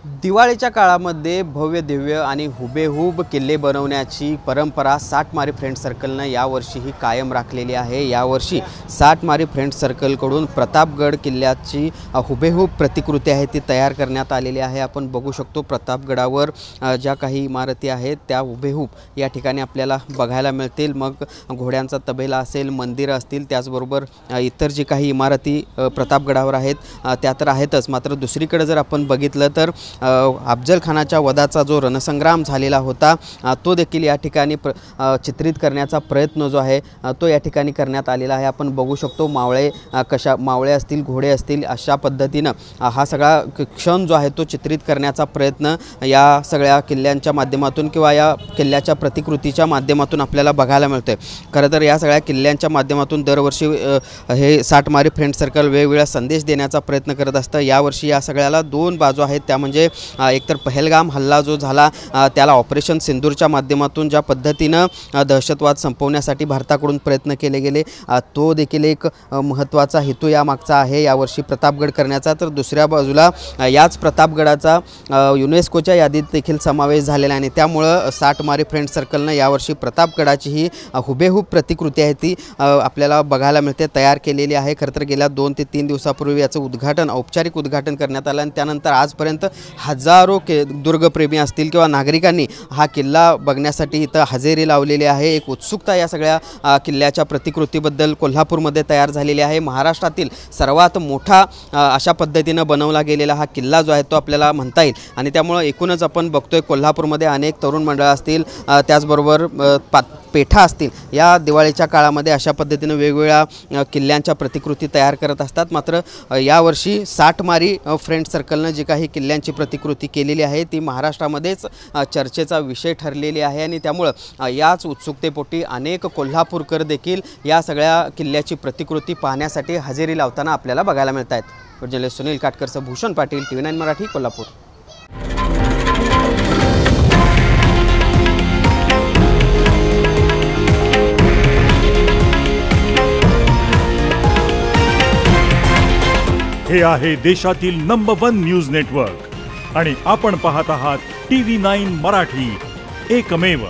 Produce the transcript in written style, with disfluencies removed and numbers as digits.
दिवाळीच्या काळामध्ये भव्य दिव्य आणि हुबेहूब किल्ले बनवण्याची परंपरा सातमारी फ्रेंड सर्कलनं यावर्षीही कायम राखलेली आहे। यावर्षी सातमारी फ्रेंड सर्कलकडून प्रतापगड किल्ल्याची हुबेहूब प्रतिकृती आहे ती तयार करण्यात आलेली आहे। आपण बघू शकतो प्रतापगडावर ज्या काही इमारती आहेत त्या हुबेहूब या ठिकाणी आपल्याला बघायला मिळतील। मग घोड्यांचा तबेला असेल, मंदिरं असतील, त्याचबरोबर इतर जी काही इमारती प्रतापगडावर आहेत त्या तर आहेतच, मात्र दुसरीकडे जर आपण बघितलं तर अफजल खानाच्या वधाचा जो रणसंग्राम झालेला होता तो देखील या ठिकाणी चित्रित करण्याचा प्रयत्न जो आहे तो या ठिकाणी करण्यात आलेला आहे। आपण बघू शकतो मावळे असतील, घोडे असतील, अशा पद्धतीनं हा सगळा क्षण जो आहे तो चित्रित करण्याचा प्रयत्न या सगळ्या किल्ल्यांच्या माध्यमातून किंवा या किल्ल्याच्या प्रतिकृतीच्या माध्यमातून आपल्याला बघायला मिळते। खरं तर या सगळ्या किल्ल्यांच्या माध्यमातून दरवर्षी हे सातमारी फ्रेंड सर्कल वेगवेगळा संदेश देण्याचा प्रयत्न करत असतं। यावर्षी या सगळ्याला दोन बाजू आहेत, त्या म्हणजे एकतर पहलगाम हल्ला जो झाला त्याला ऑपरेशन सिंदूरच्या माध्यमातून ज्या पद्धतीनं दहशतवाद संपवण्यासाठी भारताकडून प्रयत्न केले गेले तो देखील एक महत्त्वाचा हेतू यामागचा आहे यावर्षी प्रतापगड करण्याचा। तर दुसऱ्या बाजूला याच प्रतापगडाचा युनेस्कोच्या यादीत देखील समावेश झालेला आहे। त्यामुळं सातमारी फ्रेंड सर्कलनं यावर्षी प्रतापगडाची ही हुबेहूब प्रतिकृती आहे ती आपल्याला बघायला मिळते, तयार केलेली आहे। खरं तर गेल्या 2 ते 3 दिवसापूर्वी याचं उद्घाटन, औपचारिक उद्घाटन करण्यात आलं आणि त्यानंतर आजपर्यंत हजारो दुर्गप्रेमी असतील किंवा नागरिकांनी हा किल्ला बघण्यासाठी इथं हजेरी लावलेली आहे। एक उत्सुकता या सगळ्या किल्ल्याच्या प्रतिकृतीबद्दल कोल्हापूरमध्ये तयार झालेली आहे। महाराष्ट्रातील सर्वात मोठा अशा पद्धतीनं बनवला गेलेला हा किल्ला जो आहे तो आपल्याला म्हणता येईल आणि त्यामुळे एकूणच आपण बघतोय कोल्हापूरमध्ये अनेक तरुण मंडळ असतील, त्याचबरोबर पेठा असतील, या दिवाळीच्या काळामध्ये अशा पद्धतीनं वेगवेगळ्या किल्ल्यांच्या प्रतिकृती तयार करत असतात। मात्र यावर्षी सातमारी फ्रेंड सर्कलनं जी काही किल्ल्यांची प्रतिकृती केलेली आहे ती महाराष्ट्रामध्येच चर्चेचा विषय ठरलेली आहे आणि त्यामुळं याच उत्सुकतेपोटी अनेक कोल्हापूरकर देखील या सगळ्या किल्ल्याची प्रतिकृती पाहण्यासाठी हजेरी लावताना आपल्याला बघायला मिळत आहेत। जर्नलिस्ट सुनील काटकरसह भूषण पाटील, TV9 मराठी, कोल्हापूर। हे आहे देशातील नंबर 1 न्यूज नेटवर्क आणि आपण पाहत आहात TV9 मराठी, एकमेव।